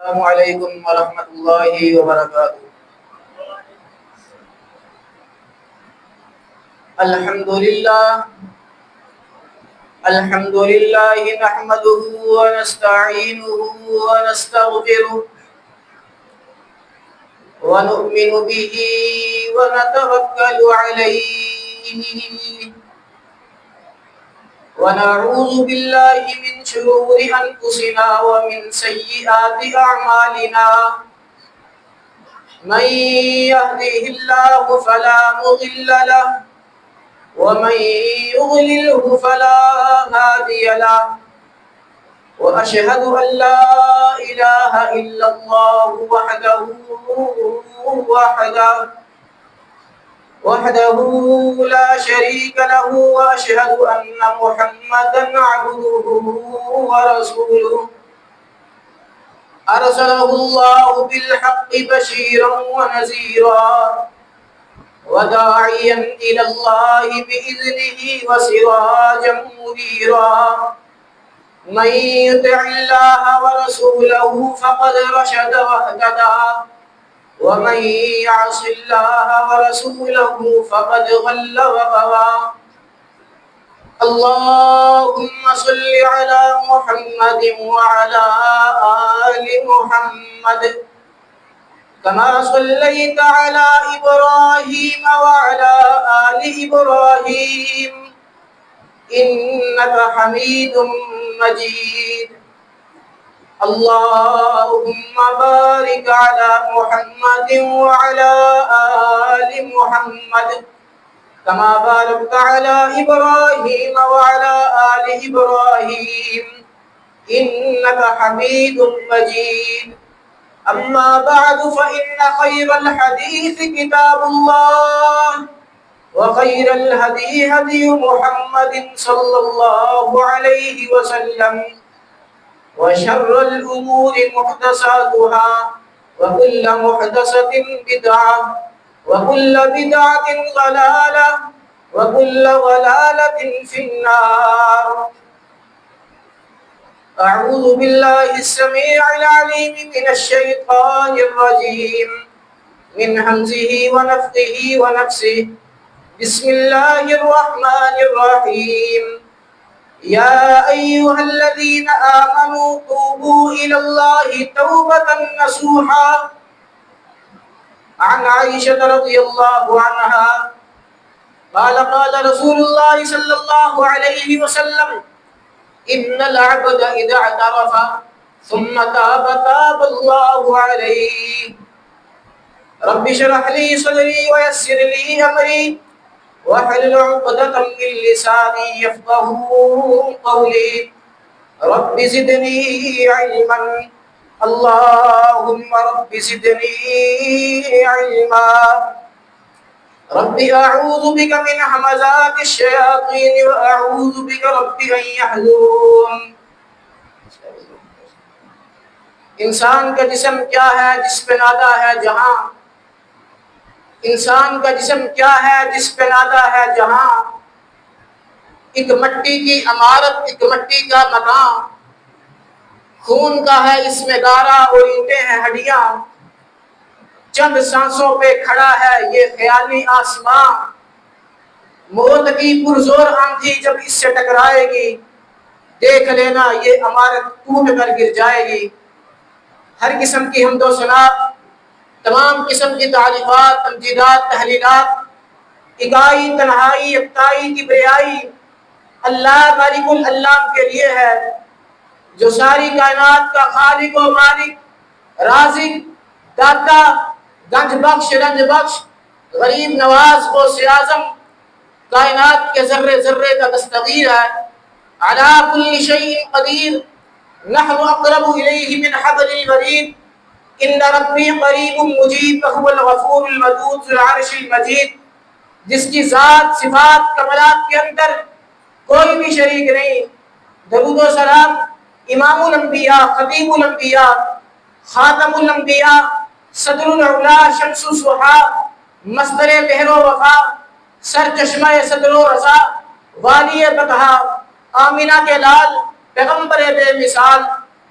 السلام علیکم ورحمۃ اللہ وبرکاتہ۔ الحمد للہ نحمده ونستعینه ونستغفره ونؤمن به ونتوکل علیہ ونعوذ باللہ من شرور انفسنا ومن سیئات اعمالنا من يهده الله فلا مضل له ومن يضلله فلا هادي له وأشهد أن لا إله إلا الله وحده لا شريك له وأشهد أن محمدا عبده ورسوله أرسله الله بالحق بشيرا ونذيرا وداعيا إلى الله بإذنه وسراجا منيرا من يطع الله ورسوله فقد رشد واهتدى ومن يعص الله ورسوله فقد ضل وغوى اللهم صل على محمد وعلى آل محمد كما صليت على إبراهيم وعلى آل إبراهيم إنك حميد مجيد اللهم بارك على محمد وعلى آل محمد كما باركت على إبراهيم وعلى آل إبراهيم إنك حميد مجيد أما بعد فإن خير الحديث كتاب الله وخير الهدي هدي محمد صلى الله عليه وسلم وشر الأمور محدثاتها وكل محدثة بدعة وكل بدعة ضلالة وكل ضلالة في النار أعوذ بالله السميع العليم من الشيطان الرجيم من همزه ونفخه ونفسه بسم الله الرحمن الرحيم يا أيها الذين آمنوا توبوا إلى الله توبة نصوحا عن عائشة رضي الله عنها قال رسول الله صلى الله عليه وسلم إن العبد إذا اعترف ثم تاب الله عليه رب اشرح لي صدري ويسر لي أمري واحلل عقدة من لساني يفقهوا قولي رب زدني علما اللهم رب زدني علما رب أعوذ بك من همزات الشياطين وأعوذ بك رب أن يحضرون۔ انسان کا جسم کیا ہے جس پہ نادا ہے جہاں، انسان کا جسم کیا ہے جس پہ نادا ہے جہاں، ایک مٹی کی عمارت ایک مٹی کا مکان، خون کا ہے اس میں گارا اور اینٹیں ہیں ہڈیاں، چند سانسوں پہ کھڑا ہے یہ خیالی آسمان، موت کی پرزور آندھی جب اس سے ٹکرائے گی دیکھ لینا یہ عمارت ٹوٹ کر گر جائے گی۔ ہر قسم کی حمد و ثنا، تمام قسم کی تعریفات، تمجیدات، تحلیلات، اکائی، تنہائی، یکتائی، کبریائی اللہ مالک العلام کے لیے ہے، جو ساری کائنات کا خالق و مالک، رازق، داتا، گنج بخش، رنج بخش، غریب نواز، غوث اعظم، کائنات کے ذرے ذرے کا دستگیر ہے۔ علی کل شیء قدیر، نحن اقرب الیہ من حبل الورید، ان ربی قریب مجیب وهو الغفور الودود ذو العرش المجید، جس کی ذات، صفات، کمالات کے اندر کوئی بھی شریک نہیں۔ درود و سلام امام الانبیاء، خطیب الانبیاء، خاتم الانبیاء، صدر العلا، شمس الصحا، مصدر بحر و وفا، سر چشمہ صدر و رضا، والی بطحا، آمینہ کے لال، پیغمبر بے مثال،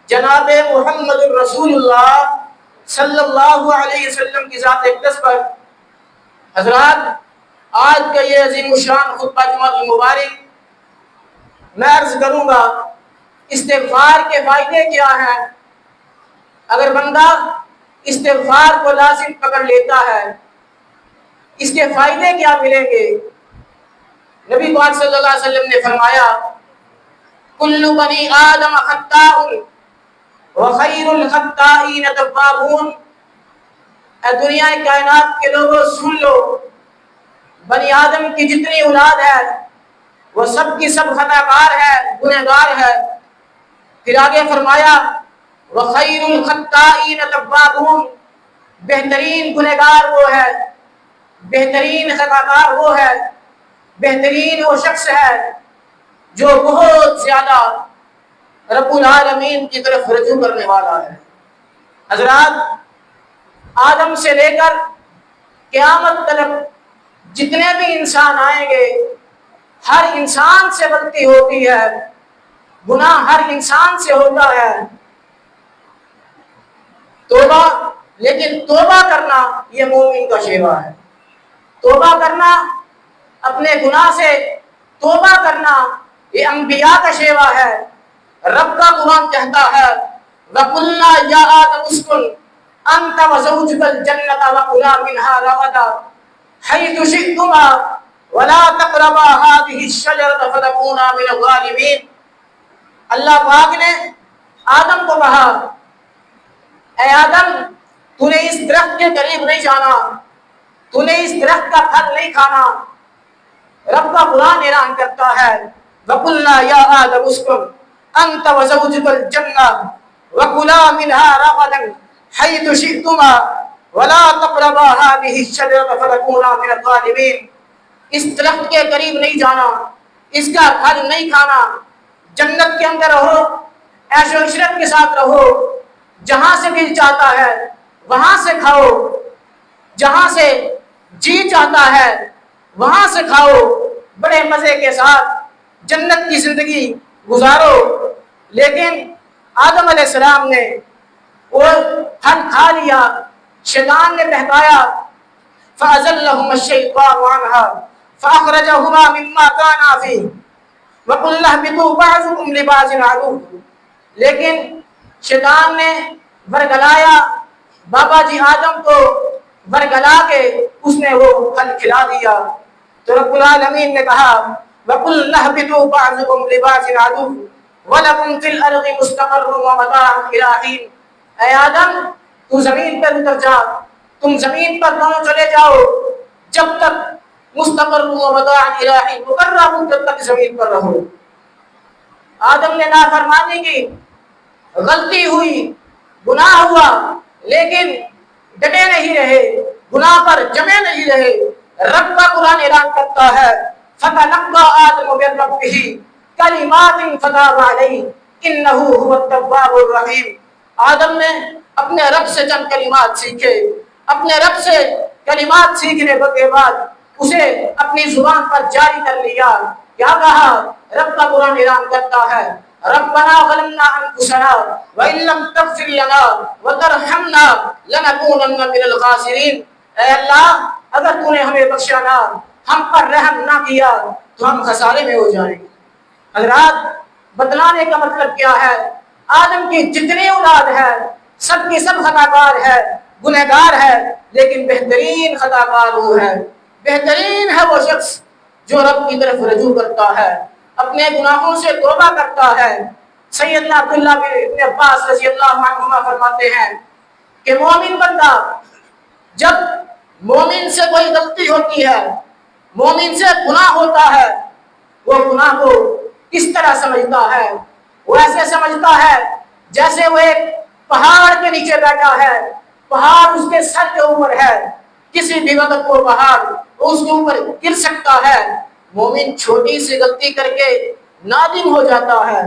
جناب محمد الرسول اللہ صلی اللہ علیہ وسلم کی ذات اقدس پر حضرات آج کا یہ عظیم الشان خطبہ جمعہ مبارک میں عرض کروں گا استغفار کے فائدے کیا ہیں۔ اگر بندہ استغفار کو لازم پکڑ لیتا ہے اس کے فائدے کیا ملیں گے؟ نبی پاک صلی اللہ علیہ وسلم نے فرمایا کل بنی آدم خطاء وخیر الخطائین توابون۔ اے دنیا کائنات کے لوگوں سن لو، بنی آدم کی جتنی اولاد ہے وہ سب کی سب خطا کار ہے، گنہگار ہے۔ پھر آگے فرمایا وخیر الخطائین توابون، بہترین گنہگار وہ ہے، بہترین خطا کار وہ ہے، بہترین وہ شخص ہے جو بہت زیادہ رب العالمین کی طرف رجوع کرنے والا ہے۔ حضرات آدم سے لے کر قیامت تک جتنے بھی انسان آئیں گے ہر انسان سے غلطی ہوتی ہے، گناہ ہر انسان سے ہوتا ہے۔ توبہ، لیکن توبہ کرنا یہ مومن کا شیوا ہے۔ توبہ کرنا، اپنے گناہ سے توبہ کرنا یہ انبیاء کا شیوا ہے۔ رب کا قرآن کہتا ہے وَقُلْنَا يَا آدَمُ اسْكُنْ أَنْتَ وَزَوْجُكَ الْجَنَّةَ وَكُلَا مِنْهَا رَغَدًا حَيْثُ شِئْتُمَا وَلَا تَقْرَبَا هَٰذِهِ الشَّجَرَةَ فَتَكُونَا مِنَ الظَّالِمِينَ۔ اللہ پاک نے آدم کو کہا اے آدم تو نے اس درخت کے قریب نہیں جانا، تو نے اس درخت کا پھل نہیں کھانا۔ رب کا قرآن اعلان کرتا ہے وَقُلْنَا يَا آدَمُ اسْكُنْ أَنْتَ وَزَوْجُكَ الْجَنَّةَ وَكُلَا مِنْهَا رَغَدًا حَيْثُ شِئْتُمَا وَلَا تَقْرَبَا هَٰذِهِ الشَّجَرَةَ فَتَكُونَا مِنَ الظَّالِمِينَ۔ اس درخت کے قریب نہیں جانا، اس کا پھل نہیں کھانا، جنت کے اندر رہو، عیش و عشرت کے ساتھ رہو، جہاں سے دل چاہتا ہے وہاں سے کھاؤ، جہاں سے جی چاہتا ہے وہاں سے کھاؤ، بڑے مزے کے ساتھ جنت کی زندگی گزارو۔ لیکن آدم علیہ السلام نے وہ پھل کھا لیا، شیطان نے بہکایا فَأَزَلَّهُمَا الشَّيْطَانُ عَنْهَا فَأَخْرَجَهُمَا مِمَّا كَانَا فِيهِ وَقُلْنَا اهْبِطُوا بَعْضُكُمْ لِبَعْضٍ عَدُوٌّ۔ لیکن شیطان نے ورگلایا بابا جی آدم کو، ورگلا کے اس نے وہ پھل کھلا دیا۔ تو رب العالمین نے کہا وَقُلْنَا اهْبِطُوا بَعْضُكُمْ لِبَعْضٍ عَدُوٌّ وَلَكُمْ فِي الْأَرْضِ مُسْتَقَرٌّ وَمَتَاعٌ إِلَىٰ حِينٍ۔ اے آدم تو زمین پر اتر جا، تم زمین پر دونوں چلے جاؤ جب تک مستقر ومتاع إِلَىٰ حِينٍ، مقررہ مدت تک زمین پر رہو۔ آدم نے نافرمانی کی، غلطی ہوئی، گناہ ہوا، لیکن ڈٹے نہیں رہے، گناہ پر جمے نہیں رہے۔ رب کا قرآن اعلان کرتا ہے فَتَلَقَّىٰ آدَمُ مِن رَّبِّهِ كَلِمَاتٍ فَتَابَ عَلَيْهِ إِنَّهُ هُوَ التَّوَّابُ الرَّحِيمُ۔ آدم نے اپنے رب سے چند کلمات سیکھے، اپنے رب سے کلمات سیکھنے کے بعد اسے اپنی زبان پر جاری کر لیا۔ کیا کہا؟ رب کا قرآن اعلان کرتا ہے ربنا ظلمنا انفسنا وان لم تغفر لنا وترحمنا لنكونن من الخاسرین۔ اے اللہ اگر تو نے ہمیں بخشا نہ، ہم پر رحم نہ کیا تو ہم خسارے میں ہو جائیں گے۔ حضرات بتلانے کا مطلب کیا ہے؟ آدم کی جتنی اولاد ہے سب کی سب خطا کار ہے، گنہگار ہے، لیکن بہترین خطا کار وہ ہے، بہترین ہے وہ شخص جو رب کی طرف رجوع کرتا ہے، اپنے گناہوں سے توبہ کرتا ہے۔ سیدنا عبداللہ بن عباس رضی اللہ عنہما فرماتے ہیں کہ مومن بندہ جب مومن سے کوئی غلطی ہوتی ہے، مومن سے گناہ ہوتا ہے، وہ گناہ کو کس طرح سمجھتا ہے؟ وہ ایسے سمجھتا ہے جیسے وہ ایک پہاڑ کے نیچے بیٹھا ہے، پہاڑ اس کے سر کے اوپر ہے، کسی بھی وقت وہ پہاڑ اس کے اوپر گر سکتا ہے۔ مومن چھوٹی سی غلطی کر کے نادم ہو جاتا ہے،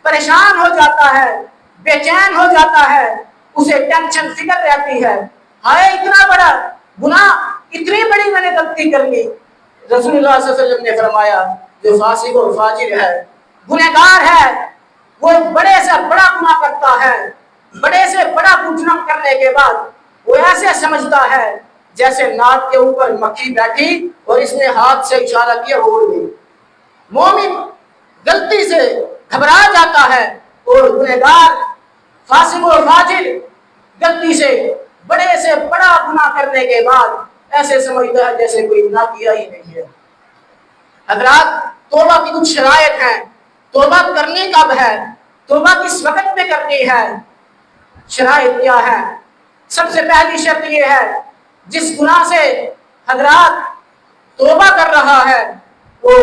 پریشان ہو جاتا ہے، بے چین ہو جاتا ہے، اسے ٹینشن فکر رہتی ہے، ہائے اتنا بڑا گناہ، اتنی بڑی میں نے غلطی کر لی۔ رسول اللہ صلی اللہ علیہ وسلم نے فرمایا جو فاسق و فاجر ہے، گنہگار ہے، وہ بڑے سے بڑا گناہ کرتا ہے، بڑے سے بڑا جرم کرنے کے بعد وہ ایسے سمجھتا ہے جیسے ناک کے اوپر مکھی بیٹھی اور اس نے ہاتھ سے اشارہ کیا وہ اڑ گئی۔ مومن غلطی سے گھبرا جاتا ہے اور گنہگار فاسق و فاجر غلطی سے بڑے سے بڑا گناہ کرنے کے بعد ایسے سمجھتا ہے جیسے کوئی نہ کیا ہی نہیں ہے۔ حضرات، توبہ کی کچھ شرائط ہیں۔ توبہ کرنی کب ہے؟ توبہ کس وقت میں کرنی ہے؟ شرائط کیا ہے؟ سب سے پہلی شرط یہ ہے، جس گناہ سے حضرات توبہ کر رہا ہے وہ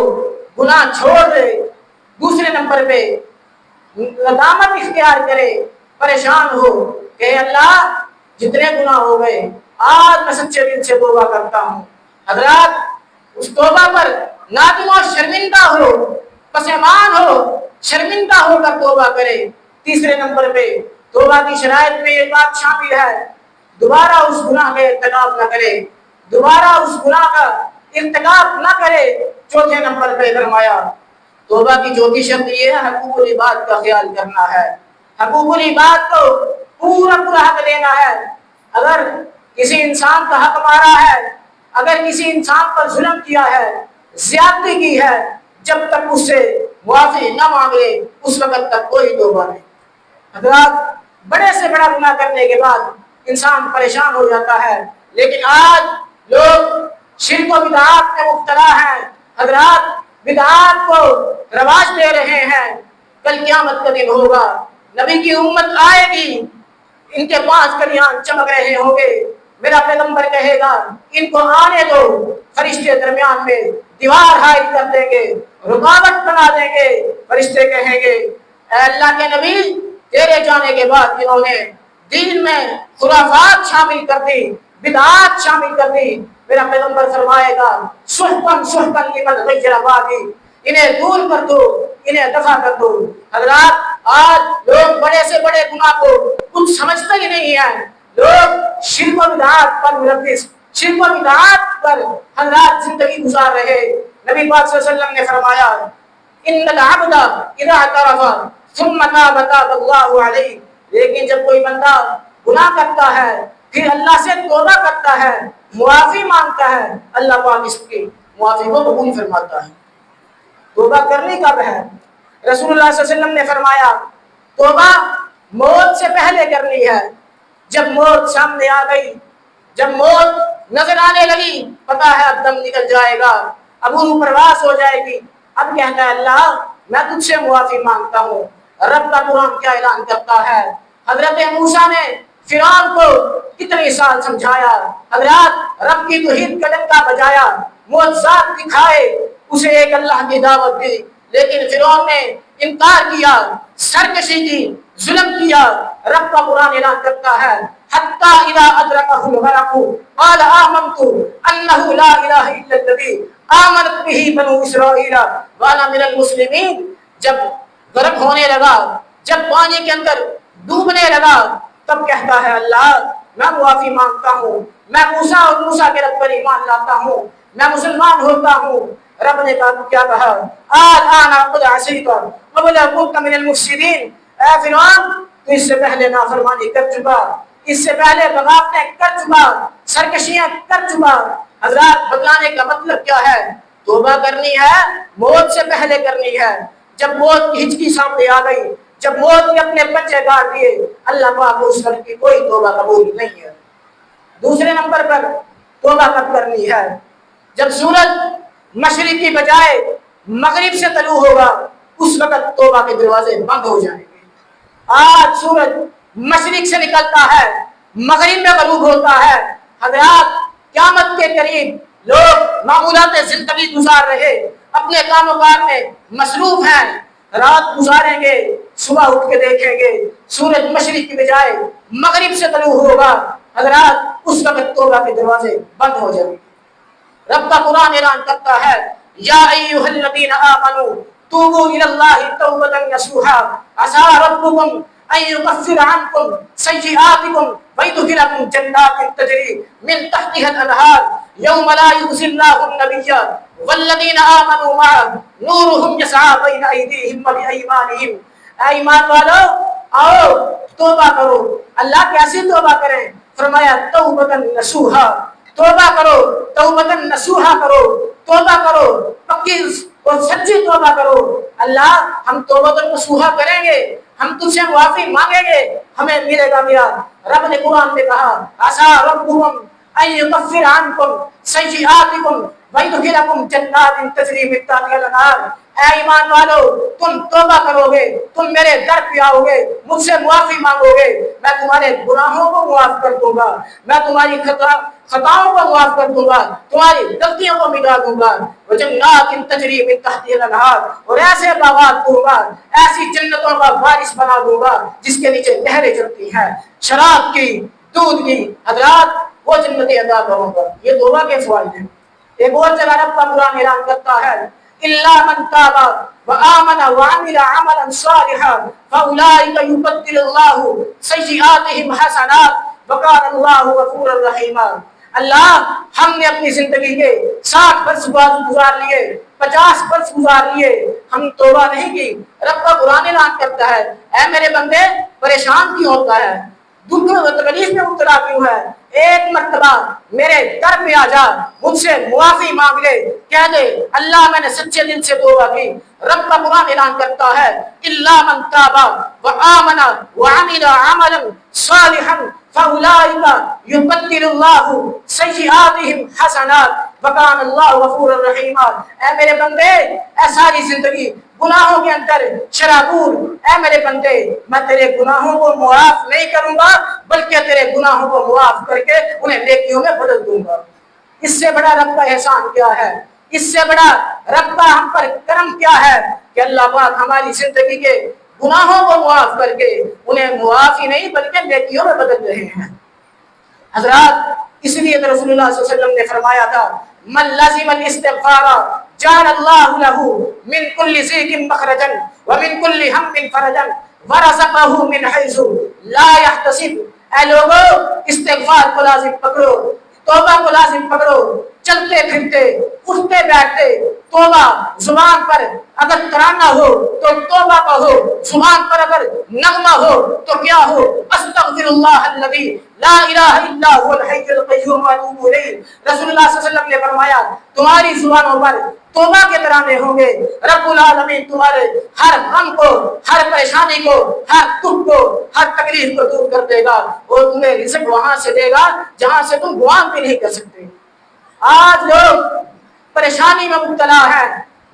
گناہ چھوڑ دے۔ دوسرے نمبر پہ ندامت اختیار کرے، پریشان ہو کہ اللہ جتنے گناہ ہو گئے آج میں سچے دل سے توبہ کرتا ہوں۔ حضرات، اس توبہ پر نادم و شرمندہ ہو، پشیمان ہو، شرمندہ ہو کر توبہ کرے۔ تیسرے نمبر پہ توبہ کی شرائط میں یہ بات شامل ہے، دوبارہ اس گناہ کا ارتکاب نہ کرے، دوبارہ اس گناہ کا ارتکاب نہ کرے۔ چوتھے نمبر پہ فرمایا توبہ کی چوتھی شرط یہ ہے، حقوق العباد کا خیال کرنا ہے۔ حقوق العباد کو پورا پورا حق دینا ہے۔ اگر کسی انسان کا حق مارا ہے، اگر کسی انسان پر ظلم کیا ہے، زیادتی کی ہے، جب تک اس سے معافی نہ مانگے اس وقت تک کوئی توبہ نہیں۔ حضرات، بڑے سے بڑا گناہ کرنے کے بعد انسان پریشان ہو جاتا ہے، لیکن آج لوگ شرک و بدعات میں مبتلا ہیں۔ حضرات، بدعات کو رواج دے رہے ہیں۔ کل قیامت کا دن ہوگا، نبی کی امت آئے گی، ان کے 5 کلیان چمک رہے ہوں گے، میرا پیغمبر کہے گا ان کو آنے دو، فرشتے درمیان میں دیوار حائل کر دیں گے، رکاوٹ بنا دیں گے۔ فرشتے کہیں گے اے اللہ کے نبی، تیرے جانے کے بعد انہوں نے دین میں خرافات شامل کر دی، بدعات شامل کر دی۔ میرا پیغمبر فرمائے گا سحقاً سحقاً لمن غیر بعدی، انہیں دور کر دو، انہیں دفع کر دو۔ حضرات، آج لوگ بڑے سے بڑے گناہ کو کچھ سمجھتے ہی نہیں ہیں۔ لوگ شرک و بدعات پر ملبس، شرک و بدعات پر حضرات زندگی گزار رہے۔ نبی پاک صلی اللہ علیہ وسلم نے فرمایا ان العبد اذا اعترف ثم تاب تاب اللہ علیہ، لیکن جب کوئی بندہ گناہ کرتا ہے پھر اللہ سے توبہ کرتا ہے، معافی مانگتا ہے، اللہ پاک اس کی معافی کو قبول فرماتا ہے۔ توبہ کرنی کب ہے؟ رسول اللہ صلی اللہ علیہ وسلم نے فرمایا توبہ موت سے پہلے کرنی ہے۔ جب موت سامنے آ گئی، جب موت نظر آنے لگی، پتا ہے اب دم نکل جائے گا، اب روح پرواز ہو جائے گی، اب کہتا ہے اللہ میں تجھ سے معافی مانگتا ہوں۔ رب کا قرآن کیا اعلان کرتا ہے؟ حضرت موسیٰ نے فرعون کو کتنے سال سمجھایا، حضرات رب کی توحید کا ڈنکا بجایا، معجزات دکھائے، اسے ایک اللہ کی دعوت دی، لیکن فرعون نے انکار کیا، سرکشی کی، ظلم کیا۔ رب کا قرآن اعلان کرتا ہے حتی اذا ادرکہ الغرق قال آمنت انہ لا الہ الا الذی آمنت بہ بنو اسرائیل وانا من المسلمین۔ جب غرق ہونے لگا، جب پانی کے اندر ڈوبنے لگا، تب کہتا ہے اللہ میں معافی مانگتا ہوں، میں موسیٰ اور موسیٰ کے رب پر ایمان لاتا ہوں، میں مسلمان ہوتا ہوں۔ رب نے کیا کہا الآن قد عصیت قبل ان كنت من المفسدین، اے فرعون تو اس سے پہلے نافرمانی کر چکا، اس سے پہلے بغاوتیں کر چکا، سرکشیاں کر چکا۔ حضرات، بتلانے کا مطلب کیا ہے؟ توبہ کرنی ہے، موت سے پہلے کرنی ہے۔ جب موت کی ہچکی سامنے آ گئی، جب موت نے اپنے پنجے گاڑ دیے، اللہ پاک اس وقت کی کوئی توبہ قبول نہیں ہے۔ دوسرے نمبر پر توبہ کب کرنی ہے؟ جب سورج مشرق کی بجائے مغرب سے طلوع ہوگا، اس وقت توبہ کے دروازے بند ہو جائیں گے۔ آج سورج مشرق سے نکلتا ہے، مغرب میں غروب ہوتا ہے۔ حضرات، قیامت کے قریب لوگ معمولات زندگی گزار رہے، اپنے کام و کار میں مصروف ہیں، رات گزاریں گے، صبح اٹھ کے دیکھیں گے سورج مشرق کی بجائے مغرب سے طلوع ہوگا۔ حضرات، اس وقت توبہ کے دروازے بند ہو جائیں گے۔ رب کا قرآن اعلان کرتا ہے یا ایھا الذین آمنوا توبوا الی اللہ توبۃ نصوحا عسى ربکم ان یکفر عنکم سیئاتکم ویدخلکم جنات تجری من تحتها الانہار یوم لا یخزی اللہ النبی والذین آمنوا معه نورهم یسعى بین ایدیہم وبایمانہم اے ایمان والو آؤ توبہ کرو. اللہ کیسے توبہ کریں؟ فرمایا توبۃ نصوحا، توبہ کرو، توبۃ نصوحا کرو، توبہ کرو، پکی اور سچی توبہ کرو. اللہ ہم توبۃ نصوحا کریں گے، ہم تجھ سے معافی مانگیں گے، ہمیں ملے گا میرا. رب نے قرآن میں کہا عسیٰ ربکم ان یکفر عنکم سیئاتکم ویدخلکم جنات تجری من تحتہا الانہار. اے ایمان والو تم توبہ کرو گے، تم میرے در پہ آؤ گے، مجھ سے معافی مانگو گے، میں تمہارے گناہوں کو معاف کر دوں گا، میں تمہاری خطاؤں کو معاف کر دوں گا، تمہاری غلطیوں کو مٹا دوں گا. وجنات تجری من تحتہا الانہار، اور ایسے باغات دوں گا، ایسی جنتوں کا وارث بنا دوں گا جس کے نیچے نہریں چلتی ہیں شراب کی، دودھ کی. حضرات وہ جنتیں عطا کروں گا. یہ توبہ کے فوائد ہیں. ایک اور جگہ رب کا قرآن اعلان کرتا ہے الا من تاب وآمن وعمل عملا صالحا فاولئک یبدل اللہ سیئاتہم حسنات وکان اللہ غفورا رحیما. اللہ ہم نے اپنی زندگی کے 60 برس گزار لیے، 50 برس گزار لیے، ہم توبہ نہیں کی. رب کا قرآن اعلان کرتا ہے اے میرے بندے پریشان کیوں ہوتا ہے، دکھ و تکلیف میں مبتلا کیوں ہے؟ ایک مرتبہ میرے در پہ آ جا، مجھ سے معافی مانگ لے، کہہ دے اللہ میں نے سچے دل سے توبہ کی. رب کا قرآن اعلان کرتا ہے الا من تاب وآمن وعمل عملا صالحا فاولئک یبدل اللہ سیئاتہم حسنات وکان اللہ غفورا رحیما. اے میرے بندے اے ساری زندگی گناہوں کے اندر شرابور، اے میرے بندے میں تیرے گناہوں کو معاف نہیں کروں گا بلکہ تیرے گناہوں کو معاف کر کے انہیں نیکیوں میں بدل دوں گا. اس سے بڑا رب کا احسان کیا ہے؟ اس سے بڑا رب کا ہم پر کرم کیا ہے کہ اللہ پاک ہماری زندگی کے گناہوں کو معاف کر کے انہیں معاف ہی نہیں بلکہ نیکیوں میں بدل رہے ہیں. حضرات اس لیے تو رسول اللہ صلی اللہ علیہ وسلم نے فرمایا تھا من لازم الاستغفار جعل اللہ له من كل ضيق مخرجا ومن كل هم فرجا ورزقه من حيث لا يحتسب. اے لوگو استغفار کو لازم پکڑو، توبہ کو لازم پکڑو. چلتے پھرتے اٹھتے بیٹھتے توبہ، زبان پر اگر ترانہ ہو تو توبہ کا ہو، زبان پر اگر نغمہ ہو تو کیا ہو استغفر اللہ الذی لا الہ الا هو الحی القیوم واتوب الیہ. رسول اللہ صلی اللہ علیہ وسلم نے فرمایا تمہاری زبانوں پر توبہ کے ترانے ہوں گے، رب العالمین تمہارے ہر غم کو، ہر پریشانی کو، ہر دکھ کو، ہر تکلیف کو دور کر دے گا اور تمہیں رزق وہاں سے دے گا جہاں سے تم گمان بھی نہیں کر سکتے. آج لوگ پریشانی میں مبتلا ہے،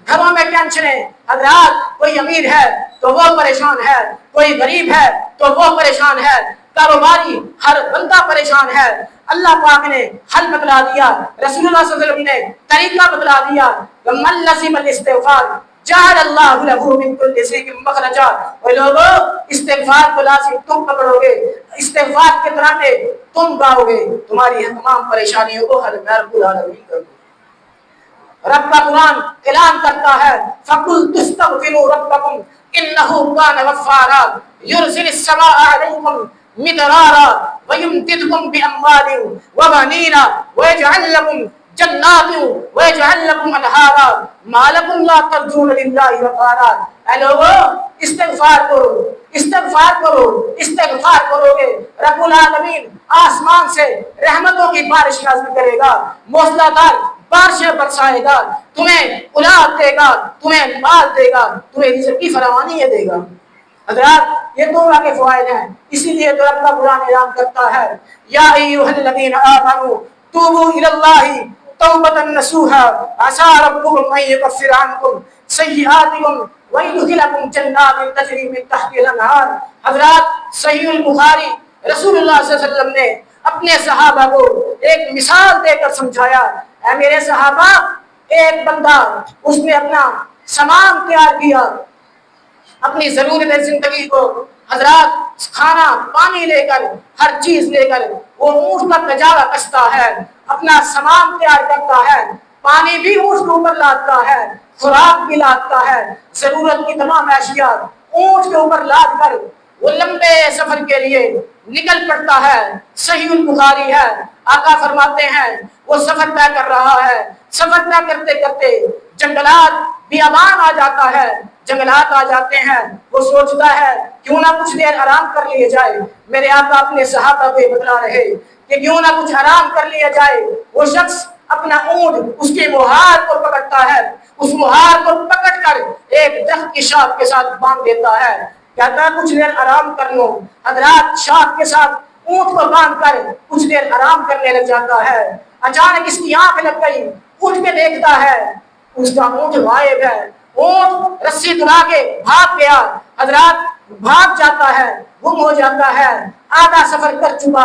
گھروں میں ٹینشنیں. حضرات کوئی امیر ہے تو وہ پریشان ہے، کوئی غریب ہے تو وہ پریشان ہے، کاروباری ہر بندہ پریشان ہے. اللہ پاک نے حل بتلا دیا، رسول اللہ صلی اللہ علیہ وسلم نے طریقہ بتلا دیا من لزم الاستغفار جعل اللہ له من كل ضيق مخرجا. اور لوگوں استغفار کو لازم تم پکڑو گے، استغفار کے ترانے تم گاؤ گے، تمہاری تمام پریشانیوں کو حل رب العالمین کر دے. رب کا قرآن اعلان کرتا ہے فَقُلْ تُسْتَغْفِرُوا رَبَّكُمْ إِنَّهُ كَانَ غَفَّارًا يُرْسِلِ السَّمَاءَ عَلَيْكُمْ مِدْرَارًا وَيُمْدِدْكُمْ بِأَمْوَالٍ وَبَنِينَ وَيَجْعَلْ لَكُمْ جنات وَيَجْعَلْ لَكُمْ أَنْهَارًا مَا لَكُمْ لَا تَرْجُونَ لِلَّهِ وَقَارًا. اے لوگو استغفار کرو، استغفار کرو، استغفار کرو گے رب العالمین آسمان سے رحمتوں کی بارش نازل کرے گا، موسلادھار بارشیں برسائے گا، تمہیں اولاد دے گا، تمہیں مال دے گا، تمہیں رزق کی فراوانی دے گا. حضرات یہ توبہ کے فوائد ہیں. اسی لیے تو رب کا قرآن اعلان کرتا ہے یا ایھا الذین آمنوا توبوا الی اللہ توبۃ نصوحا عسیٰ ربکم ان یکفر عنکم سیئاتکم ویدخلکم جنات تجری من تحتہا الانہار. حضرات صحیح البخاری رسول اللہ صلی اللہ علیہ وسلم نے اپنے صحابہ کو ایک مثال دے کر سمجھایا. اے میرے صحابہ ایک بندہ اس نے اپنا سامان تیار کیا، اپنی ضرورت زندگی کو، حضرات کھانا پانی لے کر ہر چیز لے کر وہ اونٹ پر تجارہ کستا ہے، اپنا سامان تیار کرتا ہے، پانی بھی اونٹ کے اوپر لاتا ہے، خوراک بھی لاتا ہے، ضرورت کی تمام اشیاء اونٹ کے اوپر لاد کر وہ لمبے سفر کے لیے نکل پڑتا ہے. صحیح البخاری ہے، آقا فرماتے ہیں وہ سفر طے کر رہا ہے، سفر طے کرتے کرتے جنگلات بیابان آ جاتا ہے، جنگلات آ جاتے ہیں، وہ سوچتا ہے کیوں نہ کچھ دیر آرام کر لیے جائے۔ میرے آقا اپنے صحابہ کو بتلا رہے کہ کیوں نہ کچھ آرام کر لیا جائے۔ وہ شخص اپنا اونٹ اس کے مہار کو پکڑتا ہے، اس مہار کو پکڑ کر ایک درخت کی شاخ کے ساتھ باندھ دیتا ہے، کہتا ہے کچھ دیر آرام کر لو۔ حضرات شاخ کے ساتھ اونٹ کو باندھ کر کچھ دیر آرام کرنے لگ جاتا ہے۔ اچانک اس کی آنکھ لگ گئی، اٹھ کے دیکھتا ہے اس کا اونٹ غائب ہے۔ اونٹ رسی دلا کے بھاگ گیا۔ حضرات بھاگ جاتا ہے، گم ہو جاتا ہے، آدھا سفر کر چکا،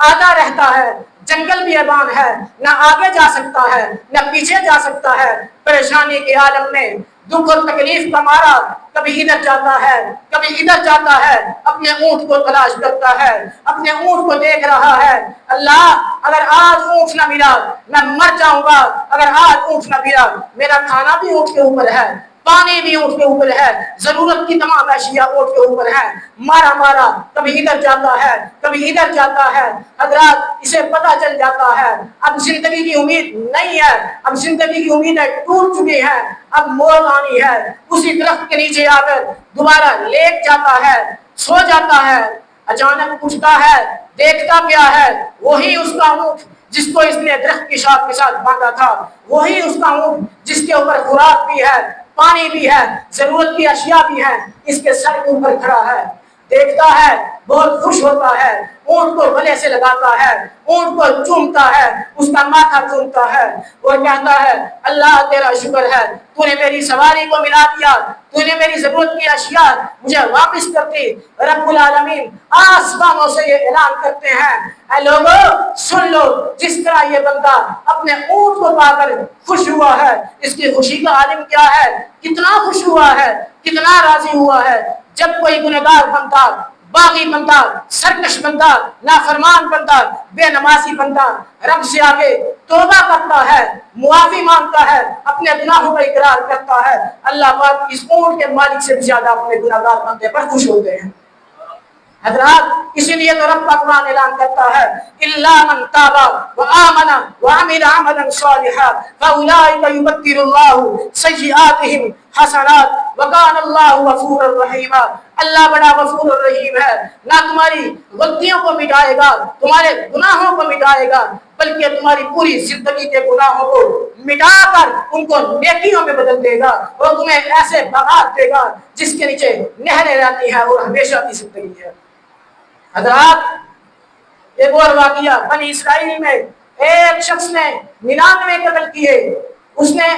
آدھا رہتا ہے، جنگل بھی ایبان ہے، نہ آگے جا سکتا ہے نہ پیچھے جا سکتا ہے۔ پریشانی کے عالم میں دکھ اور تکلیف کا مارا کبھی ادھر جاتا ہے کبھی ادھر جاتا ہے، اپنے اونٹ کو تلاش کرتا ہے، اپنے اونٹ کو دیکھ رہا ہے۔ اللہ اگر آج اونٹ نہ ملا میں مر جاؤں گا، اگر آج اونٹ نہ ملا میرا کھانا بھی اونٹ کے اوپر ہے، پانی بھی اونٹ کے اوپر ہے، ضرورت کی تمام اشیاء اونٹ کے اوپر ہے۔ مارا مارا کبھی ادھر جاتا ہے کبھی ادھر جاتا ہے۔ حضرات اسے پتہ چل جاتا ہے اب زندگی کی امید نہیں ہے، اب زندگی کی امیدیں ٹوٹ چکی ہیں، اب موت آنی ہے۔ اسی درخت کے نیچے آ کر دوبارہ لیٹ جاتا ہے، سو جاتا ہے۔ اچانک اٹھتا ہے، دیکھتا کیا ہے، وہی اس کا اونٹ جس کو اس نے درخت کی شاخ کے ساتھ باندھا تھا، وہی اس کا اونٹ جس کے اوپر خوراک بھی ہے، پانی بھی ہے، ضرورت کی اشیاء بھی ہیں، اس کے سر کے اوپر کھڑا ہے۔ دیکھتا ہے، بہت خوش ہوتا ہے، اونٹ کو گلے سے لگاتا ہے، اونٹ کو چومتا ہے، اس کا ماتھا چومتا ہے اور کہتا ہے اللہ تیرا شکر ہے، تو نے میری سواری کو ملا دیا، تو نے میری ضرورت کی اشیاء مجھے واپس کر دی۔ رب العالمین آسمانوں سے یہ اعلان کرتے ہیں اے لوگو سن لو، جس طرح یہ بندہ اپنے اونٹ کو پا کر خوش ہوا ہے، اس کی خوشی کا عالم کیا ہے، کتنا خوش ہوا ہے، کتنا راضی ہوا ہے۔ جب کوئی گنہگار بندہ، باغی بندہ، سرکش بندہ، نافرمان بندہ، بے نمازی بندہ رب سے آگے توبہ کرتا ہے، معافی مانگتا ہے، اپنے گناہوں کا اقرار کرتا ہے، اللہ پاک اس اونٹ کے مالک سے بھی زیادہ اپنے گنہگار بندے پر خوش ہوتے ہیں۔ حضرات اسی لیے تو رب کا قرآن اعلان کرتا ہے الا من تاب وآمن وعمل عملا صالحا فاولئک یبدل اللہ سیئاتهم حسنات وکان اللہ غفورا رحیما۔ اللہ بڑا غفور الرحیم ہے، نہ تمہاری غلطیوں کو مٹائے گا، تمہارے گناہوں کو مٹائے گا، بلکہ تمہاری پوری زندگی کے گناہوں کو مٹا کر ان کو نیکیوں میں بدل دے گا اور تمہیں ایسے باغات دے گا جس کے نیچے نہریں رہتی ہیں اور ہمیشہ کی زندگی ہے۔ حضرات ایک اور واقعہ بنی اسرائیل میں ایک شخص نے 99 قتل کیے، اس نے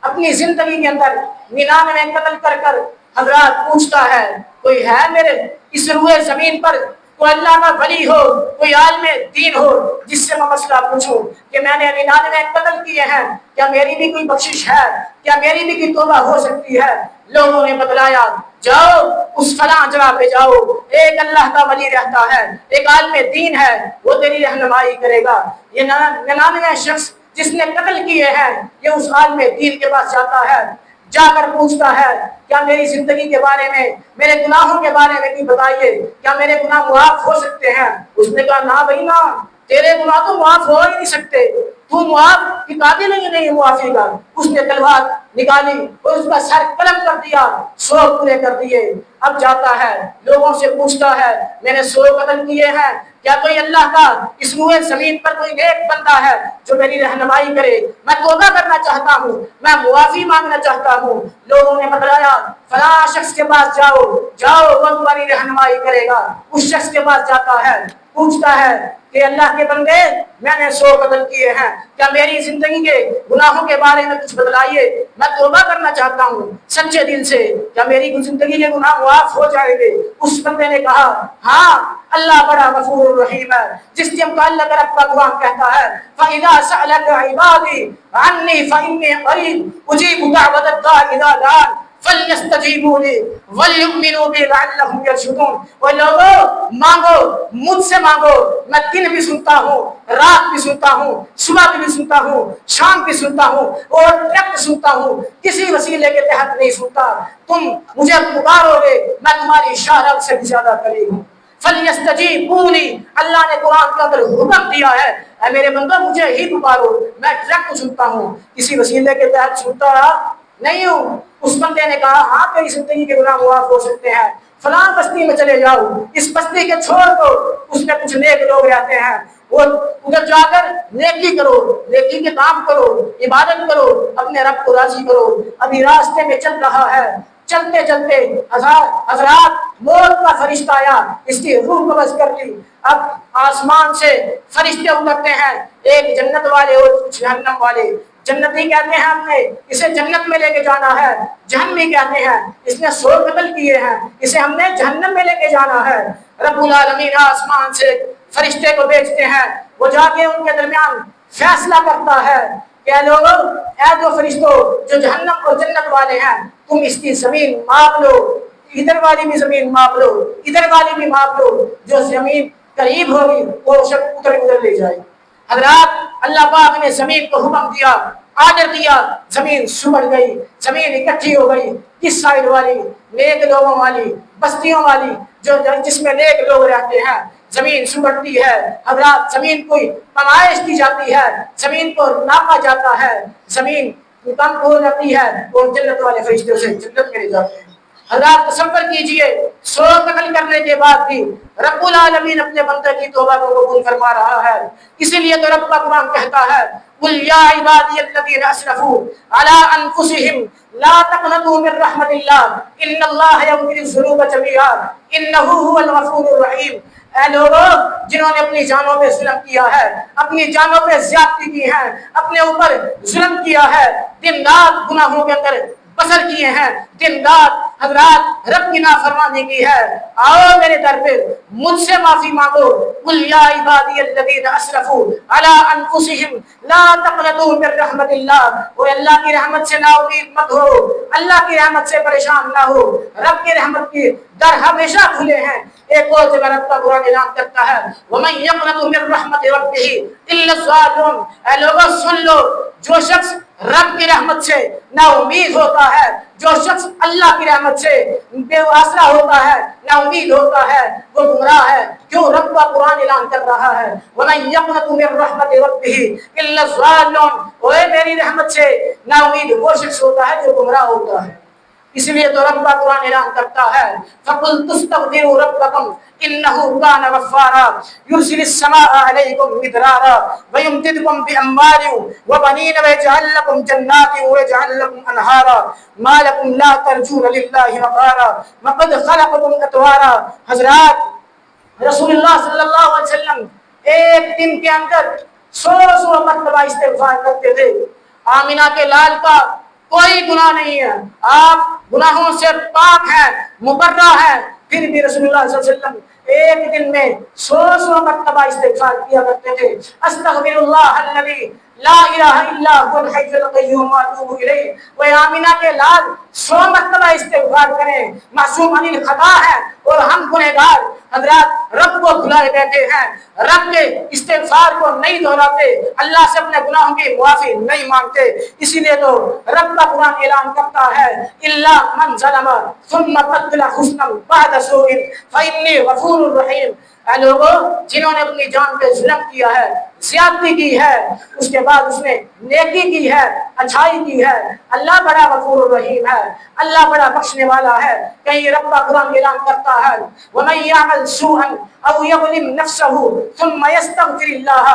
اپنی زندگی کے اندر 99 قتل کر کر حضرات پوچھتا ہے کوئی ہے میرے اس روئے زمین پر کوئی اللہ کا ولی ہو، کوئی عالم دین ہو جس سے میں مسئلہ پوچھوں کہ میں نے 99 قتل کیے ہیں، کیا میری بھی کوئی بخشش ہے، کیا میری بھی کوئی توبہ ہو سکتی ہے؟ لوگوں نے بتلایا جاؤ اس فلاں جگہ پہ جاؤ، ایک اللہ کا ولی رہتا ہے، ایک عالم دین ہے، وہ تیری رہنمائی کرے گا۔ یہ 99 شخص جس نے قتل کیے ہیں یہ اس عالم دین کے پاس جاتا ہے، جا کر پوچھتا ہے کیا میری زندگی کے بارے میں، میرے گناہوں کے بارے میں بھی بتائیے، کیا میرے گناہ معاف ہو سکتے ہیں؟ اس نے کہا نہ بھائی نہ، تیرے گناہ تو معاف ہو ہی نہیں سکتے، تو معاف کی قابل ہی نہیں معافی کا۔ اس نے تلوار نکالی اور اس کا سر قلم کر دیا، 100 پورے کر دیے۔ اب جاتا ہے لوگوں سے پوچھتا ہے میں نے 100 قتل کیے ہیں، کیا کوئی اللہ کا اس روئے زمین پر کوئی نیک بندہ ہے جو میری رہنمائی کرے؟ میں توبہ کرنا چاہتا ہوں، میں معافی مانگنا چاہتا ہوں۔ لوگوں نے بتلایا فلاں شخص کے پاس جاؤ، جاؤ وہ تمہاری رہنمائی کرے گا۔ اس شخص کے پاس جاتا ہے، پوچھتا ہے کہ اللہ کے بندے میں نے 100 قتل کیے ہیں، کیا میری زندگی کے گناہوں کے بارے میں کچھ بتلائیے، میں توبہ کرنا چاہتا ہوں سچے دل سے، کیا میری زندگی کے گناہ معاف ہو جائیں گے؟ اس بندے نے کہا ہاں اللہ بڑا غفور الرحیم ہے، جس کے متعلق رب کا قرآن کہتا ہے فَإِذَا سَأَلَكَ عِبَادِي عَنِّي فَإِنِّي قَرِيبٌ أُجِيبُ دَعْوَةَ الدَّاعِ إِذَا دَعَانِ فَلْيَسْتَجِيبُوا لِي وَلْيُؤْمِنُوا بِي لَعَلَّهُمْ يَرْشُدُونَ۔ اور لوگوں مانگو، مجھ سے مانگو، میں دن بھی سنتا ہوں، رات بھی سنتا ہوں، صبح بھی سنتا ہوں، شام بھی سنتا ہوں اور ڈائریکٹ سنتا ہوں، کسی وسیلے کے تحت نہیں سنتا۔ تم مجھے پکارو گے میں تمہاری اشارت سے بھی زیادہ قریب ہوں۔ فَلْيَسْتَجِيبُوا لِي، اللہ نے قرآن کے اندر حکم دیا ہے اے میرے بندو مجھے ہی پکارو، میں ڈائریکٹ سنتا ہوں، کسی وسیلے کے تحت سنتا نہیں ہوں. اس بندے نے کہا ہاں تیری زندگی کے گناہ معاف ہو سکتے ہیں, فلاں بستی میں چلے جاؤ, اس بستی کے چھوڑ دو, اس میں کچھ نیک لوگ رہتے ہیں, وہ ادھر جا کر نیکی کرو, نیکی کے کام کرو, عبادت کرو, اپنے رب کو راضی کرو. ابھی راستے میں چل رہا ہے, چلتے چلتے حضرات موت کا فرشتہ آیا, اس کی روح قبض کر لی. اب آسمان سے فرشتے اترتے ہیں, ایک جنت والے اور کچھ جہنم والے. جنتی کہتے ہیں ہم نے اسے جنت میں لے کے جانا ہے, جہنمی کہتے ہیں اس نے 100 قتل کیے ہیں, اسے ہم نے جہنم میں لے کے جانا ہے. رب العالمین آسمان سے فرشتے کو بھیجتے ہیں, وہ جا کے ان کے درمیان فیصلہ کرتا ہے کہ اے لوگوں, اے دو فرشتوں جو جہنم اور جنت والے ہیں, تم اس کی زمین ماپ لو, ادھر والی بھی زمین ماپ لو, ادھر والی بھی ماپ لو, جو زمین قریب ہوگی وہ شخص ادھر لے جائے. حضرات اللہ پاک نے زمین کو حکم دیا, آرڈر دیا, زمین سمڑ گئی, زمین اکٹھی ہو گئی. کس سائڈ والی؟ نیک لوگوں والی, بستیوں والی, جو جس میں نیک لوگ رہتے ہیں. زمین سمڑتی ہے حضرات, زمین کوئی پیمائش کی جاتی ہے, زمین کو ناپا جاتا ہے, زمین کم ہو جاتی ہے اور جنت والے فرشتے سے جنت میں لے جاتے ہیں. حضرات تصور کیجئے 100 قتل کرنے کے بعد بھی رب العالمین اپنے بندے کی توبہ کو قبول فرما رہا ہے. اسی لیے تو رب کا قرآن کہتا ہے قل یا عبادی الذین اسرفوا علی انفسہم لا تقنطوا من رحمت اللہ ان اللہ یغفر الذنوب جميعا انہ هو الغفور الرحیم. اے لوگوں جنہوں نے اپنی جانوں پہ ظلم کیا ہے, اپنی جانوں پہ زیادتی کی ہے, اپنے اوپر ظلم کیا ہے, دن رات گناہوں کے اندر بسر کیے ہیں, دن رات حضرات رب کی نافرمانی کی ہے, آؤ میرے در پہ مجھ سے معافی مانگو. قل یا عبادی الذین اسرفوا علی انفسہم لا تقنطوا من رحمت اللہ. اور اللہ کی رحمت سے نا امید مت ہو, اللہ کی رحمت سے پریشان نہ ہو, رب کی رحمت کی در ہمیشہ کھلے ہیں. ایک اور جگہ رب کا قرآن اعلان کرتا ہے وَمَن يَقْنَطُ مِن رَحْمَتِ رَبِّهِ إِلَّا الظَّالِمُونَ. اے لوگوں سن لو, جو شخص رب کی رحمت سے نا امید ہوتا ہے, جو شخص اللہ کی رحمت سے بے آسرا ہوتا ہے, نا امید ہوتا ہے, وہ گمراہ ہے. کیوں؟ رب کا قرآن اعلان کر رہا ہے وَمَن يَقْنَطُ مِن رَحْمَتِ رَبِّهِ إِلَّا الظَّالِمُونَ. اوے میری رحمت سے نا امید وہ شخص ہوتا ہے جو گمراہ ہوتا ہے. اس لیے تو رب کا قرآن اعلان کرتا ہے فَقُلْ تُسْتَغْفِرُوا رَبَّكُمْ إِنَّهُ كَانَ غَفَّارًا يُرْسِلِ السَّمَاءَ عَلَيْكُمْ مِدْرَارًا وَيُمْدِدْكُمْ بِأَمْوَالٍ وَبَنِينَ وَيَجْعَلْ لَكُمْ جَنَّاتٍ وَيَجْعَلْ لَكُمْ أَنْهَارًا مَا لَكُمْ لَا تَرْجُونَ لِلَّهِ وَقَارًا وَقَدْ خَلَقَكُمْ أَطْوَارًا. حضرات رسول اللہ صلی اللہ علیہ وسلم ایک دن کے اندر 100 مرتبہ استغفار کرتے تھے. آمینہ کے لال کا کوئی گناہ نہیں ہے, آپ گناہوں سے پاک ہیں, مبرہ ہیں, پھر بھی رسول اللہ صلی اللہ علیہ وسلم ایک دن میں 100 مرتبہ استغفار کیا کرتے تھے. استغفر اللہ الذی لا الہ الا هو الحی القیوم واتوب الیہ. وہ آمینہ کے لال 100 مرتبہ استغفار کریں, معصوم عن الخطا ہے اور ہم گنہگار. حضرات رب کو بھلائے بیٹھے ہیں, رب کے استغفار کو نہیں دہراتے, اللہ سے اپنے گناہوں کی معافی نہیں مانگتے. اسی لیے تو رب کا قرآن اعلان کرتا ہے الا من ظلم ثم بدل حسنا بعد سوء فانی غفور رحیم. اے لوگوں جنہوں نے اپنی جان پہ ظلم کیا ہے, زیادتی کی ہے, اس کے بعد اس نے نیکی کی ہے, اچھائی کی ہے, اللہ بڑا غفور الرحیم ہے, اللہ بڑا بخشنے والا ہے. کہیں رب کا قرآن اعلان کرتا ہے وَمَن يَعْمَلْ سُوءًا أَوْ يَظْلِمْ نَفْسَهُ ثُمَّ يَسْتَغْفِرِ اللَّهَ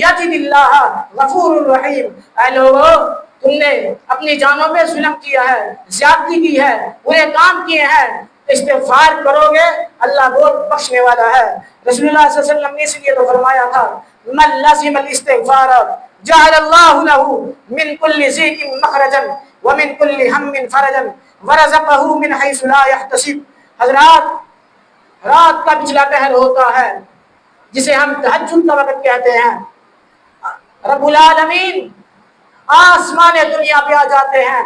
يَجِدِ اللَّهَ غَفُورٌ رَحِيمٌ. اے لوگوں تم نے اپنی جانوں پہ ظلم کیا ہے, زیادتی کی ہے, برے کام کیے ہیں, استغفار کرو گے اللہ بہت بخشنے والا ہے. رسول اللہ صلی اللہ علیہ وسلم نے اس لیے تو فرمایا تھا من لزم الاستغفار جعل اللہ له من كل ضيق مخرجا ومن كل هم فرجا ورزقه من حيث لا يحتسب. حضرات رات کا پچھلا پہر ہوتا ہے جسے ہم تہجد کا وقت کہتے ہیں, رب العالمین آسمان دنیا پہ آ جاتے ہیں.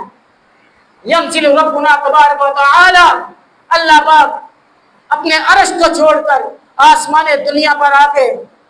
ينزل ربنا تبارک و تعالی, اللہ پاک اپنے عرش کو چھوڑ کر آسمان دنیا پر آ کے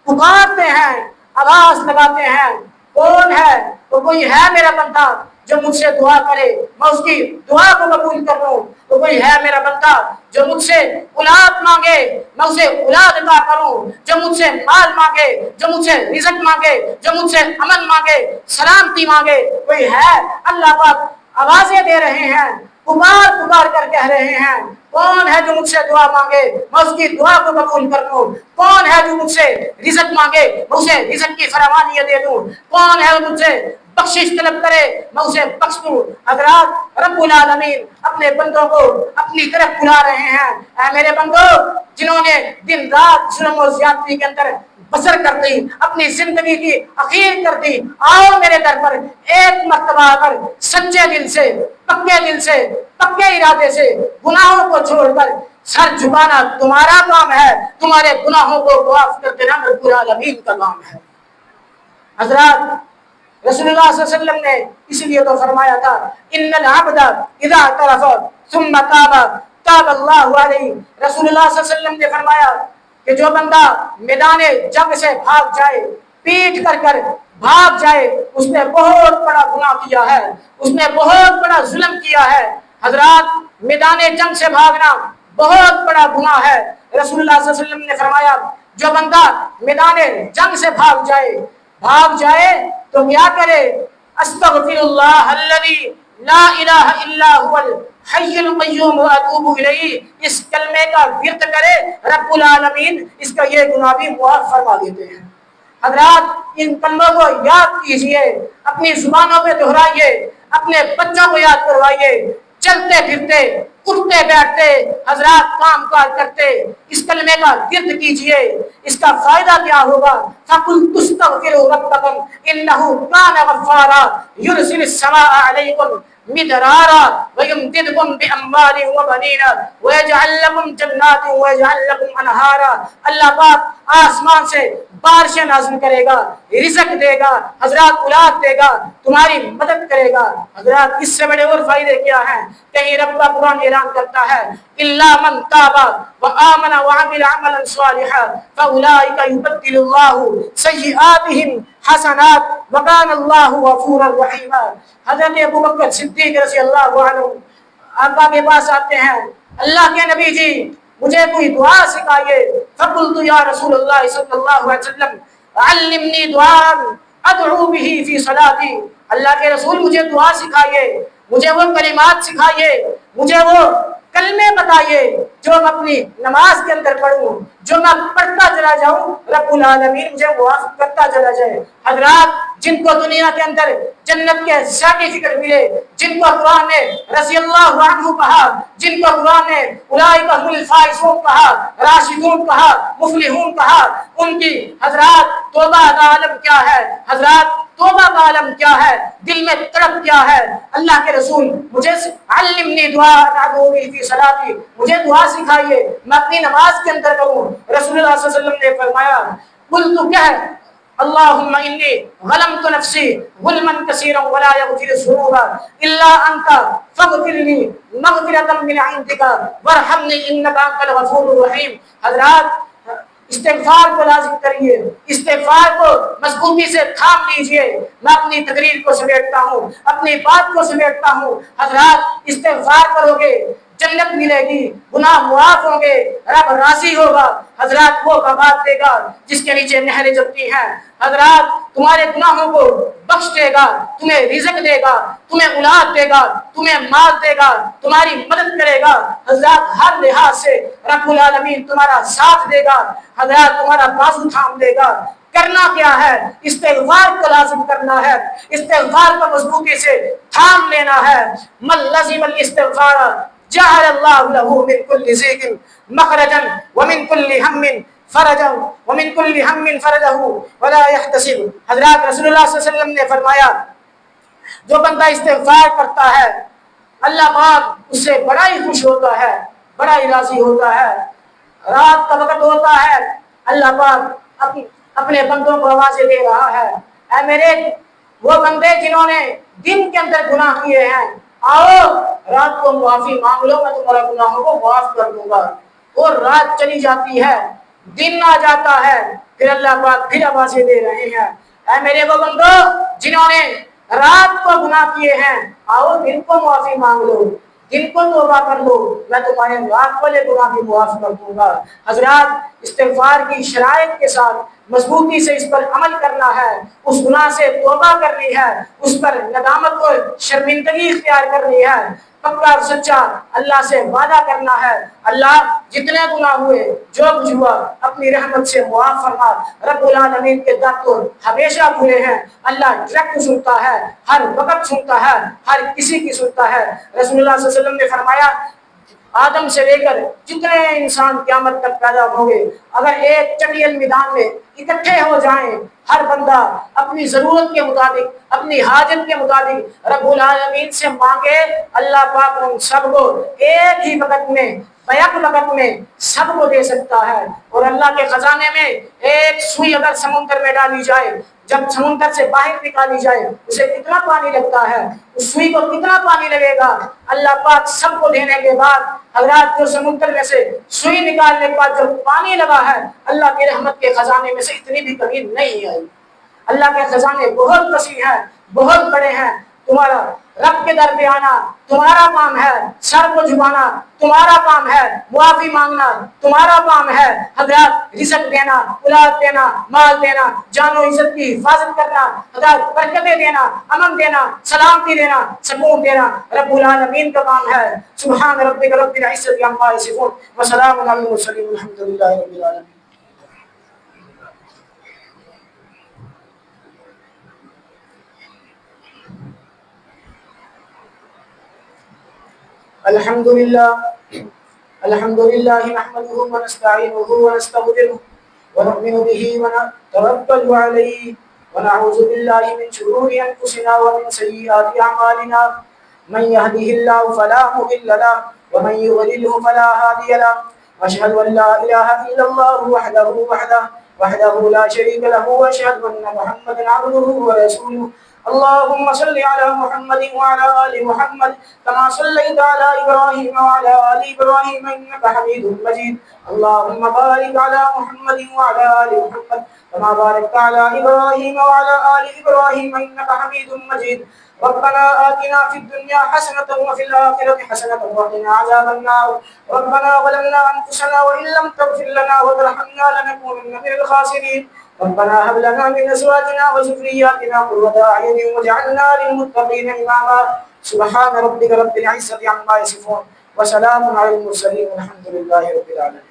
پکارتے ہیں, آواز لگاتے ہیں کون ہے؟ تو کوئی ہے میرا بندہ جو مجھ سے دعا کرے, میں اس کی دعا کو قبول کر لوں. تو کوئی ہے میرا بندہ جو مجھ سے اولاد مانگے, میں اسے اولاد عطا کروں. جو مجھ سے مال مانگے, جو مجھ سے رزق مانگے, جو مجھ سے امن مانگے, سلامتی مانگے, کوئی ہے؟ اللہ پاک آوازیں دے رہے ہیں، پکار پکار کر کہہ رہے ہیں کون ہے جو مجھ سے دعا مانگے میں اس کی دعا کو قبول کر لوں، کون ہے جو مجھ سے رزق مانگے میں اسے رزق کی فراوانی دے دوں، کون ہے مجھ سے بخشش طلب کرے میں اسے بخش دوں۔ حضرات رب العالمین اپنے بندوں کو اپنی طرف بلا رہے ہیں، اے میرے بندو جنہوں نے دن رات ظلم و زیادتی کے اندر بسر کر دی، اپنی زندگی کی اخیر کر دی، آؤ میرے در پر ایک مرتبہ اگر سچے دل سے، پکے دل سے، پکے ارادے سے گناہوں کو چھوڑ کر سر جھکانا تمہارا کام ہے، تمہارے گناہوں کو معاف کر دینا رب العالمین کا کام ہے۔ حضرات رسول اللہ صلی اللہ علیہ وسلم نے اس لیے تو فرمایا تھا ان العبد اذا اعترف ثم تاب تاب اللہ علیہ۔ رسول اللہ صلی اللہ علیہ وسلم نے فرمایا کہ جو بندہ میدان جنگ سے بھاگ جائے، پیٹ کر کر بھاگ جائے، اس نے بہت بڑا گناہ کیا ہے، اس نے بہت بڑا ظلم کیا ہے۔ حضرات میدان جنگ سے بھاگنا بہت بڑا گناہ ہے۔ رسول اللہ صلی اللہ علیہ وسلم نے فرمایا جو بندہ میدان جنگ سے بھاگ جائے تو کیا کرے؟ استغفر اللہ الذی لا الہ الا هو الحی القیوم واتوب الیہ، اس کلمے کا ورد کرے، رب العالمین اس کا یہ گناہ بھی معاف فرما دیتے ہیں۔ حضرات ان کلموں کو یاد کیجئے، اپنی زبانوں پہ دہرائیے، اپنے بچوں کو یاد کروائیے، چلتے پھرتے اٹھتے بیٹھتے حضرات کام کار کرتے اس کلمے کا ورد کیجئے۔ اس کا فائدہ کیا ہوگا؟ فَقُلْتُ اسْتَغْفِرُوا رَبَّكُمْ إِنَّهُ كَانَ غَفَّارًا يُرْسِلِ السَّمَاءَ عَلَيْكُمْ مِدْرَارًا وَيُمْدِدْكُمْ بِأَمْوَالٍ وَبَنِينَ وَيَجْعَلْ لَكُمْ جَنَّاتٍ وَيَجْعَلْ لَكُمْ أَنْهَارًا۔ اللہ پاک آسمان سے بارشیں نازل کرے گا، رزق دے گا، حضرات اولاد دے گا، تمہاری مدد کرے گا۔ حضرات اس سے بڑے اور فائدے کیا ہیں؟ کہیں رب کا قرآن اعلان کرتا ہے إِلَّا مَنْ تَابَ وَآمَنَ وَعَمِلَ عَمَلًا صَالِحًا فَأُولَٰئِكَ يُبَدِّلُ اللَّهُ سَيِّئَاتِهِمْ حَسَنَاتٍ وَكَانَ اللَّهُ غَفُورًا رَحِيمًا۔ حضرت ابوبکر صدیق رضی اللہ عنہ آقا کے پاس آتے ہیں، اللہ کے نبی جی مجھے کوئی دعا سکھائیے۔ فقلت یا رسول اللہ صلی اللہ علیہ وسلم علمنی دعاء ادعو به فی صلاتی، اللہ کے رسول مجھے دعا سکھائیے، مجھے وہ کلمات سکھائیے، مجھے وہ کلمے بتائیے جو میں اپنی نماز کے اندر پڑھوں، جو میں پڑھتا چلا جاؤں، رب العالمین مجھے موافق کرتا چلا جائے۔ حضرات جن کو دنیا کے اندر جنت کے سرٹیفکیٹ ملے، جن کو قرآن نے رضی اللہ عنہ کہا، جن کو قرآن نے اولئک هم الفائزون کہا، راشدون کہا، مفلحون کہا، ان کی حضرات توبہ کا عالم کیا ہے؟ حضرات توبہ کا عالم کیا ہے؟ دل میں تڑپ کیا ہے؟ اللہ کے رسول مجھے علمنی دعا ادعو به فی صلاتی، مجھے دعا سکھائیے میں اپنی نماز کے اندر کروں۔ رسول اللہ صلی اللہ علیہ وسلم نے فرمایا قلت کہہ اللہم انی ظلمت نفسی ظلما کثیرا ولا یغفر الذنوب الا انت فاغفر لی مغفرۃ من عندک وارحمنی انک انت الغفور الرحیم۔ حضرات استغفار کو لازم کریے، استغفار کو مضبوطی سے تھام لیجئے۔ میں اپنی تقریر کو سمیٹتا ہوں، اپنی بات کو سمیٹتا ہوں۔ حضرات استغفار کرو گے جنت ملے گی، گناہ معاف ہوں گے، رب راضی ہوگا۔ حضرات وہ باغات دے گا جس کے نیچے نہریں جمتی ہیں۔ حضرات تمہارے گناہوں کو بخش دے گا، تمہیں رزق دے گا، تمہیں اولاد دے گا، تمہیں مال دے گا، تمہاری مدد کرے گا۔ حضرات ہر لحاظ سے رب العالمین تمہارا ساتھ دے گا، حضرات تمہارا بازو تھام دے گا۔ کرنا کیا ہے؟ استغفار کو لازم کرنا ہے، استغفار کو مضبوطی سے تھام لینا ہے۔ من لزم الاستغفار جعل اللہ له من كل ضيق مخرجا ومن كل هم فرجا ومن كل هم فرجه ولا يحتسب۔ حضرات رسول اللہ صلی اللہ علیہ وسلم نے فرمایا جو بندہ استغفار کرتا ہے اللہ پاک اس سے بڑا ہی خوش ہوتا ہے، بڑا ہی راضی ہوتا ہے۔ رات کا وقت ہوتا ہے، اللہ پاک اپنے بندوں کو آوازیں دے رہا ہے، اے میرے وہ بندے جنہوں نے دن کے اندر گناہ کیے ہیں، آؤ رات کو معافی مانگ لو، میں تمہارے گناہوں کو معاف کر دوں گا۔ اور رات چلی جاتی ہے، دن آ جاتا ہے، پھر اللہ پاک پھر آوازیں دے رہے ہیں، اے میرے وہ بندو جنہوں نے رات کو گناہ کیے ہیں، آؤ دن کو معافی مانگ لو۔ دل کو توبہ کر لو، میں تمہارے رات والے گناہ بھی معاف کر دوں گا۔ حضرات، استغفار کی شرائط کے ساتھ مضبوطی سے اس پر عمل کرنا ہے، اس گناہ سے توبہ کرنی ہے، اس پر ندامت اور شرمندگی اختیار کرنی ہے، پکا اور سچا اللہ سے وعدہ کرنا ہے، اللہ جتنے گناہ ہوئے، جو کچھ ہوا، اپنی رحمت سے معاف فرما۔ رب العالمین کے در تو ہمیشہ کھلے ہیں، اللہ ڈائریکٹ سنتا ہے، ہر وقت سنتا ہے، ہر کسی کی سنتا ہے۔ رسول اللہ صلی اللہ علیہ وسلم نے فرمایا آدم سے لے کر جتنے انسان قیامت تک پیدا ہوں گے، اگر ایک چٹیل میدان میں اکٹھے ہو جائیں، ہر بندہ اپنی ضرورت کے مطابق، اپنی حاجت کے مطابق رب العالمین سے مانگے، اللہ پاک ان سب کو ایک ہی وقت میں، بیک وقت میں سب کو دے سکتا ہے۔ اور اللہ کے خزانے میں ایک سوئی اگر سمندر میں ڈالی جائے، جب سمندر سے باہر نکالی جائے اسے کتنا پانی لگتا ہے، اس سوئی کو کتنا پانی لگے گا، اللہ پاک سب کو دینے کے بعد حضرات جو سمندر میں سے سوئی نکالنے کے بعد جو پانی لگا ہے، اللہ کی رحمت کے خزانے میں سے اتنی بھی کمی نہیں آئی۔ اللہ کے خزانے بہت وسیع ہیں، بہت بڑے ہیں۔ تمہارا رب کے در پہ آنا تمہارا کام ہے، سر کو جھکانا تمہارا کام ہے، معافی مانگنا تمہارا کام ہے۔ حضرات رزق دینا، اولاد دینا، مال دینا، جان و عزت کی حفاظت کرنا، حضرات برکتیں دینا، امن دینا، سلامتی دینا، سکون دینا رب العالمین کا کام ہے۔ سبحان ربک رب العزت عما یصفون وسلام علی المرسلین والحمد للہ رب العالمین۔ الحمد لله نحمده ونستعينه ونستغفره ونؤمن به ونتوكل عليه ونعوذ بالله من شرور انفسنا ومن سيئات اعمالنا، من يهده الله فلا مضل له ومن يضلل فلا هادي له، واشهد ان لا اله الا الله وحده لا شريك له، واشهد ان محمدا عبده ورسوله۔ اللهم صل على محمد وعلى آل محمد كما صليت على إبراهيم وعلى آل إبراهيم إنك حميد مجيد۔ اللهم بارك على محمد وعلى آل محمد كما باركت على إبراهيم وعلى آل إبراهيم إنك حميد مجيد۔ ربنا آتنا في الدنيا حسنة وفي الآخرة حسنة وقنا عذاب النار۔ ربنا ظلمنا أنفسنا وإن لم تغفر لنا وترحمنا لنكونن من الخاسرين۔ ربنا هب لنا من أزواجنا وذرياتنا قرة أعين واجعلنا للمتقين إماما۔ سبحان ربك رب العزة عما يصفون وسلام على المرسلين والحمد لله رب العالمين۔